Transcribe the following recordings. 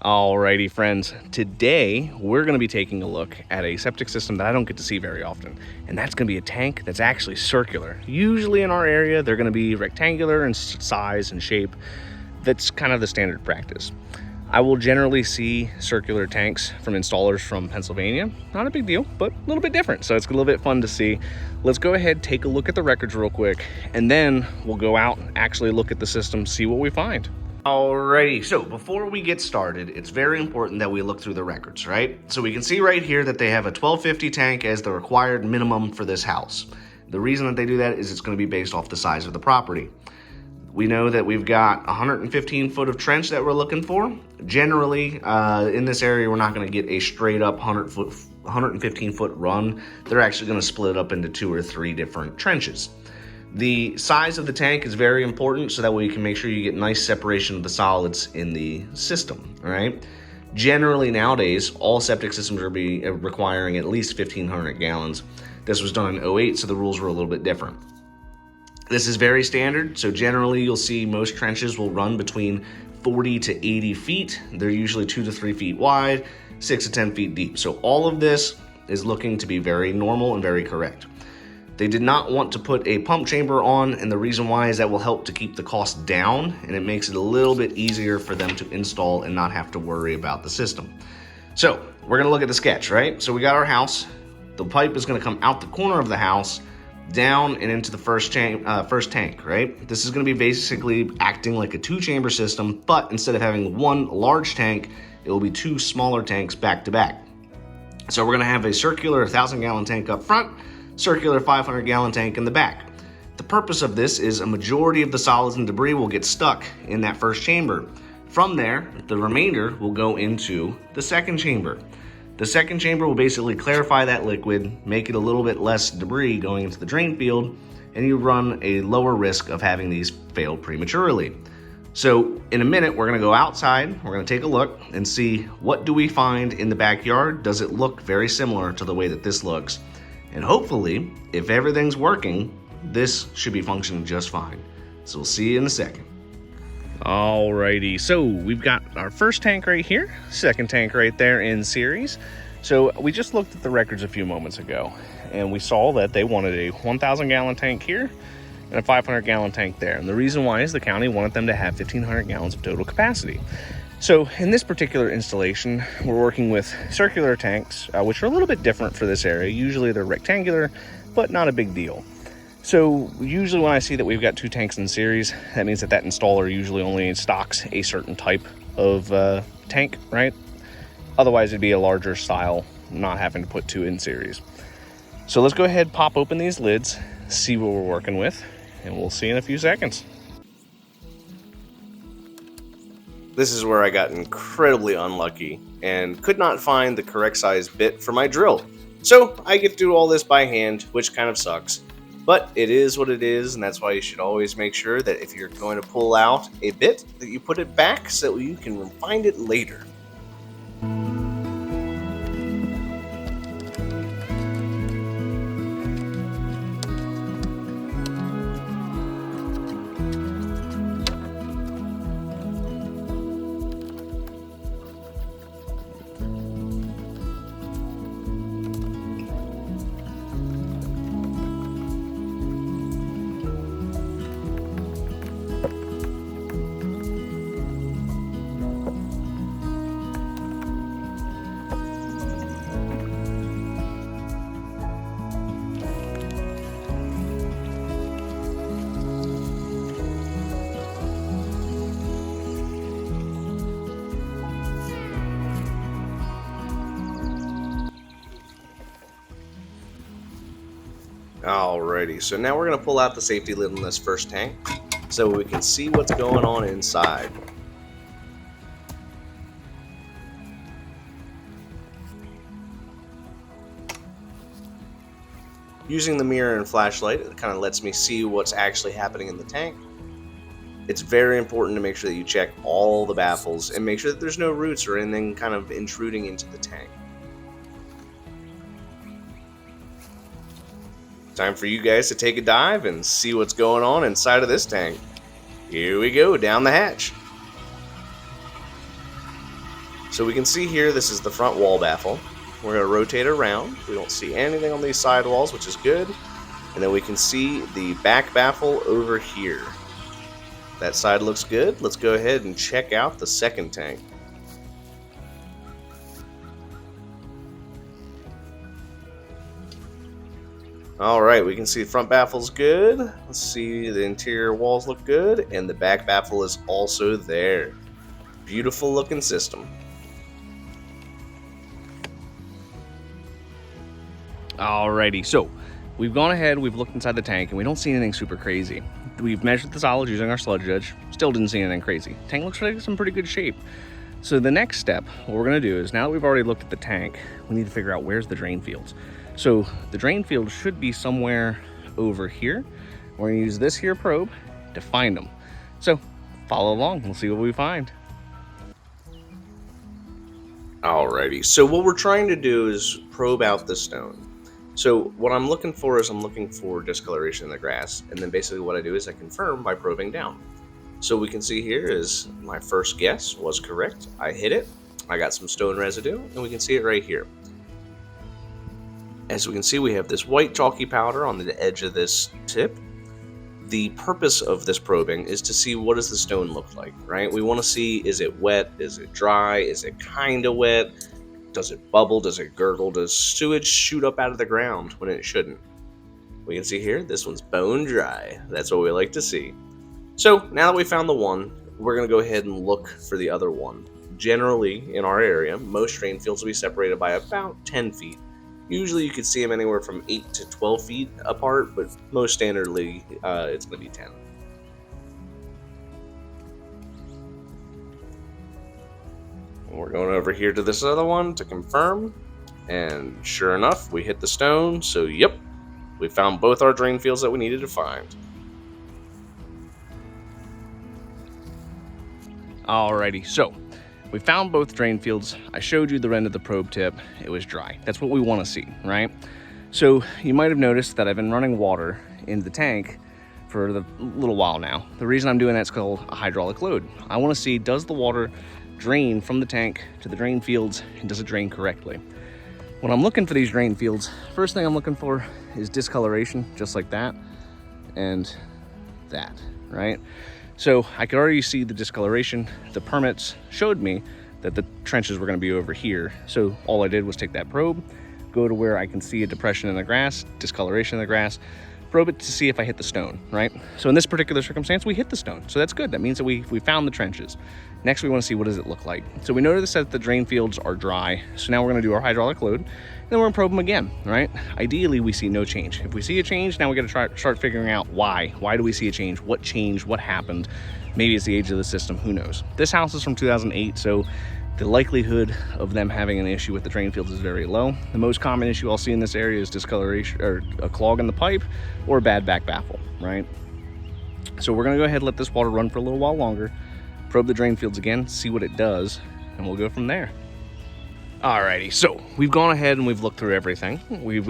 Alrighty friends, today we're going to be taking a look at a septic system that I don't get to see very often, and that's going to be a tank that's actually circular. Usually in our area they're going to be rectangular in size and shape. That's kind of the standard practice. I will generally see circular tanks from installers from Pennsylvania. Not a big deal, but a little bit different, so it's a little bit fun to see. Let's go ahead, take a look at the records real quick, and then we'll go out and actually look at the system, see what we find. Alrighty, so before we get started, it's very important that we look through the records, right? So we can see right here that they have a 1250 tank as the required minimum for this house. The reason that they do that is it's going to be based off the size of the property. We know that we've got 115 foot of trench that we're looking for. Generally, in this area, we're not going to get a straight up 115 foot run. They're actually going to split it up into 2 or 3 different trenches. The size of the tank is very important so that way you can make sure you get nice separation of the solids in the system, all right? Generally nowadays, all septic systems are requiring at least 1,500 gallons. This was done in '08, so the rules were a little bit different. This is very standard, so generally you'll see most trenches will run between 40 to 80 feet. They're usually 2 to 3 feet wide, 6 to 10 feet deep. So all of this is looking to be very normal and very correct. They did not want to put a pump chamber on, and the reason why is that will help to keep the cost down, and it makes it a little bit easier for them to install and not have to worry about the system. So we're gonna look at the sketch, right? So we got our house. The pipe is gonna come out the corner of the house, down and into the first tank, right? This is gonna be basically acting like a 2-chamber system, but instead of having one large tank, it will be 2 smaller tanks back to back. So we're gonna have a circular 1,000-gallon tank up front, circular 500-gallon tank in the back. The purpose of this is a majority of the solids and debris will get stuck in that first chamber. From there, the remainder will go into the second chamber. The second chamber will basically clarify that liquid, make it a little bit less debris going into the drain field, and you run a lower risk of having these fail prematurely. So in a minute, we're gonna go outside, we're gonna take a look and see what do we find in the backyard. Does it look very similar to the way that this looks? And hopefully, if everything's working, this should be functioning just fine. So we'll see you in a second. Alrighty, so we've got our first tank right here, second tank right there in series. So we just looked at the records a few moments ago, and we saw that they wanted a 1,000-gallon tank here and a 500-gallon tank there. And the reason why is the county wanted them to have 1,500 gallons of total capacity. So in this particular installation, we're working with circular tanks, which are a little bit different for this area. Usually they're rectangular, but not a big deal. So usually when I see that we've got 2 tanks in series, that means that installer usually only stocks a certain type of tank, right? Otherwise it'd be a larger style, not having to put 2 in series. So let's go ahead, pop open these lids, see what we're working with, and we'll see in a few seconds. This is where I got incredibly unlucky and could not find the correct size bit for my drill. So I get to do all this by hand, which kind of sucks. But it is what it is, and that's why you should always make sure that if you're going to pull out a bit, that you put it back so you can find it later. Alrighty, so now we're going to pull out the safety lid on this first tank so we can see what's going on inside. Using the mirror and flashlight, it kind of lets me see what's actually happening in the tank. It's very important to make sure that you check all the baffles and make sure that there's no roots or anything kind of intruding into the tank. Time for you guys to take a dive and see what's going on inside of this tank. Here we go, down the hatch. So we can see here, this is the front wall baffle. We're going to rotate around. We don't see anything on these side walls, which is good. And then we can see the back baffle over here. That side looks good. Let's go ahead and check out the second tank. Alright, we can see the front baffle's good. Let's see, the interior walls look good. And the back baffle is also there. Beautiful looking system. Alrighty, so we've gone ahead, we've looked inside the tank, and we don't see anything super crazy. We've measured the solids using our sludge judge, still didn't see anything crazy. Tank looks like it's in pretty good shape. So the next step, what we're gonna do is, now that we've already looked at the tank, we need to figure out where's the drain fields. So the drain field should be somewhere over here. We're gonna use this here probe to find them. So follow along, we'll see what we find. Alrighty, so what we're trying to do is probe out the stone. So what I'm looking for is I'm looking for discoloration in the grass, and then basically what I do is I confirm by probing down. So we can see here is my first guess was correct. I hit it, I got some stone residue, and we can see it right here. As we can see, we have this white chalky powder on the edge of this tip. The purpose of this probing is to see what does the stone look like, right? We want to see, is it wet, is it dry, is it kind of wet? Does it bubble? Does it gurgle? Does sewage shoot up out of the ground when it shouldn't? We can see here, this one's bone dry. That's what we like to see. So now that we found the one, we're going to go ahead and look for the other one. Generally, in our area, most drain fields will be separated by about 10 feet. Usually you could see them anywhere from 8 to 12 feet apart, but most standardly, it's going to be 10. We're going over here to this other one to confirm, and sure enough, we hit the stone, so yep, we found both our drain fields that we needed to find. Alrighty, so we found both drain fields. I showed you the end of the probe tip. It was dry. That's what we want to see, right? So you might have noticed that I've been running water into the tank for a little while now. The reason I'm doing that is called a hydraulic load. I want to see, does the water drain from the tank to the drain fields, and does it drain correctly? When I'm looking for these drain fields, first thing I'm looking for is discoloration, just like that, and that, right? So I could already see the discoloration. The permits showed me that the trenches were going to be over here. So all I did was take that probe, go to where I can see a depression in the grass, discoloration in the grass, probe it to see if I hit the stone, right? So in this particular circumstance, we hit the stone. So that's good. That means that we found the trenches. Next, we want to see what does it look like. So we noticed that the drain fields are dry. So now we're going to do our hydraulic load, and then we're going to probe them again, right? Ideally, we see no change. If we see a change, now we got to start figuring out why. Why do we see a change? What changed? What happened? Maybe it's the age of the system. Who knows? This house is from 2008, so the likelihood of them having an issue with the drain fields is very low. The most common issue I'll see in this area is discoloration or a clog in the pipe or a bad back baffle, right? So we're going to go ahead and let this water run for a little while longer, probe the drain fields again, see what it does, and we'll go from there. Alrighty, so we've gone ahead and we've looked through everything. We've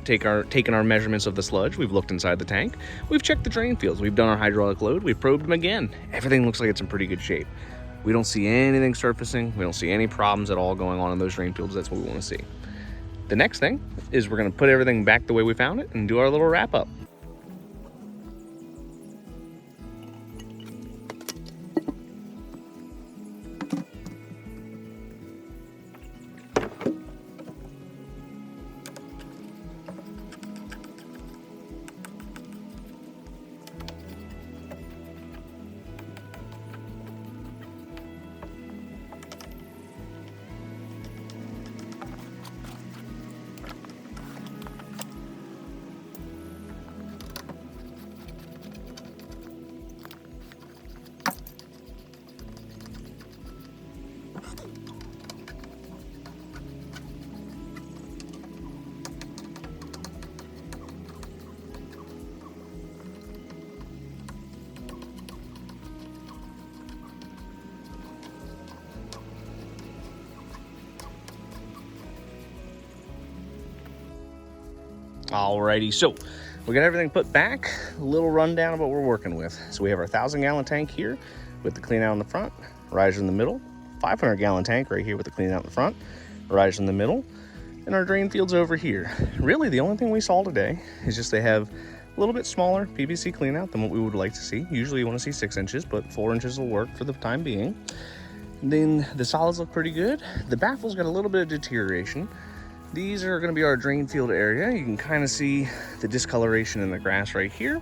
taken our measurements of the sludge. We've looked inside the tank. We've checked the drain fields. We've done our hydraulic load. We've probed them again. Everything looks like it's in pretty good shape. We don't see anything surfacing. We don't see any problems at all going on in those drain fields. That's what we want to see. The next thing is we're going to put everything back the way we found it and do our little wrap up. Alrighty, so we got everything put back. A little rundown of what we're working with. So we have our 1,000-gallon tank here with the clean out in the front, riser in the middle, 500-gallon tank right here with the clean out in the front, garage in the middle, and our drain fields over here. Really, the only thing we saw today is just they have a little bit smaller PVC clean out than what we would like to see. Usually you want to see 6 inches, but 4 inches will work for the time being. And then the solids look pretty good. The baffle's got a little bit of deterioration. These are going to be our drain field area. You can kind of see the discoloration in the grass right here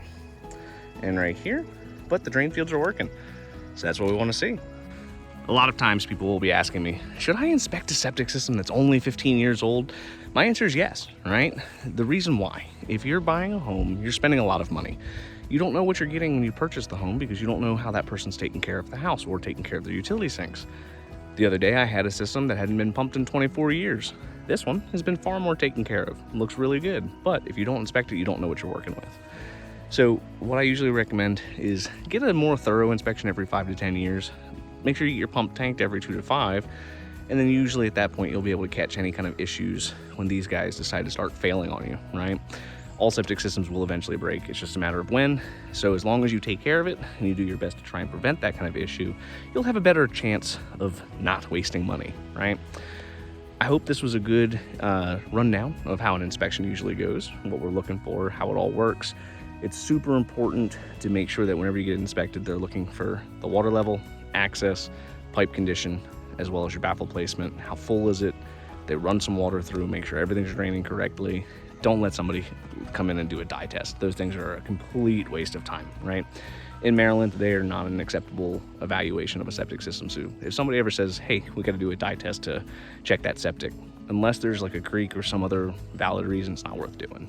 and right here, but the drain fields are working. So that's what we want to see. A lot of times people will be asking me, should I inspect a septic system that's only 15 years old? My answer is yes, right? The reason why, if you're buying a home, you're spending a lot of money. You don't know what you're getting when you purchase the home because you don't know how that person's taking care of the house or taking care of their utility sinks. The other day I had a system that hadn't been pumped in 24 years. This one has been far more taken care of. Looks really good, but if you don't inspect it, you don't know what you're working with. So what I usually recommend is get a more thorough inspection every 5 to 10 years. Make sure you get your pump tanked every 2 to 5, and then usually at that point you'll be able to catch any kind of issues when these guys decide to start failing on you, right? All septic systems will eventually break. It's just a matter of when. So as long as you take care of it and you do your best to try and prevent that kind of issue, you'll have a better chance of not wasting money, right? I hope this was a good rundown of how an inspection usually goes, what we're looking for, how it all works. It's super important to make sure that whenever you get inspected, they're looking for the water level, access, pipe condition, as well as your baffle placement. How full is it? They run some water through, make sure everything's draining correctly. Don't let somebody come in and do a dye test. Those things are a complete waste of time, right? In Maryland, they are not an acceptable evaluation of a septic system. So if somebody ever says, hey, we got to do a dye test to check that septic, unless there's like a creek or some other valid reason, it's not worth doing.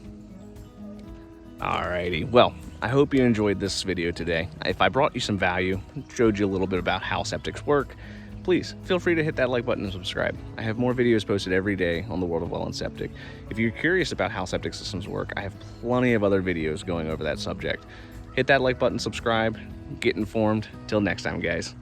Alrighty, well, I hope you enjoyed this video today. If I brought you some value, showed you a little bit about how septics work, please feel free to hit that like button and subscribe. I have more videos posted every day on the world of well and septic. If you're curious about how septic systems work, I have plenty of other videos going over that subject. Hit that like button, subscribe, get informed. Till next time, guys.